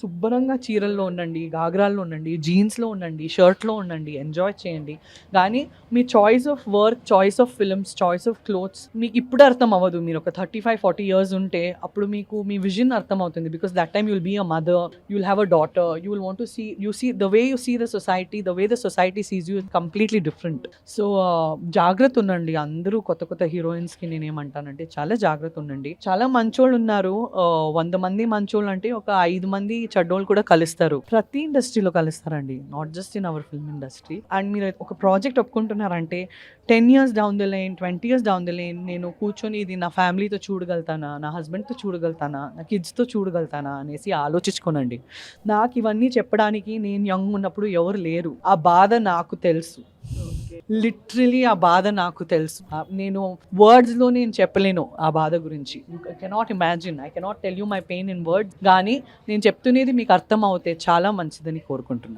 శుభ్రంగా చీరల్లో ఉండండి, గాగ్రాల్లో ఉండండి, జీన్స్‌లో ఉండండి, షర్ట్‌లో ఉండండి, ఎంజాయ్ చేయండి. కానీ మీ choice of work, choice of films, choice of clothes మీకు ఇప్పుడు అర్థం అవ్వదు. మీరు ఒక 35, 40 ఇయర్స్ ఉంటే అప్పుడు మీకు మీ విజన్ అర్థమవుతుంది. Because that time you will be a mother, you will have a daughter, you will want to see the way you see the society, the way the society sees you completely different. So, జాగ్రత్త ఉండండి. అందరూ కొత్త కొత్త హీరోయిన్స్‌కి నేనేమంటానంటే చాలా జాగ్రత్త ఉండండి. చాలా మంచోళ్ళున్నారు. 100 మంది మంచోళ్ళంటే ఒక 5 మంది చెడ్డోళ్ళు కూడా కలుస్తారు. ప్రతి ఇండస్ట్రీలో కలుస్తారండి. Not just in our film industry. And మీరు ఒక ప్రాజెక్ట్ ఒప్పుకుంటున్నారంటే 10 years down the line, 20 years down the line నేను కూర్చొని ఇది నా ఫ్యామిలీతో చూడగలుగుతానా? నా హస్బెండ్‌తో చూడగలుగుతానా? నా కిడ్స్‌తో చూడగలుగుతానా? అనేసి ఆలోచించుకోనండి. నాకు ఇవన్నీ చెప్పడానికి నేను యంగ్ ఉన్నప్పుడు ఎవరు లేరు. ఆ బాధ నాకు తెలుసు. లిటరలీ ఆ బాధ నాకు తెలుసు. నేను వర్డ్స్‌లో నేను చెప్పలేను ఆ బాధ గురించి. You cannot imagine. I cannot tell you my pain in words. గానీ నేను చెప్తునేది మీకు అర్థం అవుతే చాలా మంచిదని కోరుకుంటున్నా.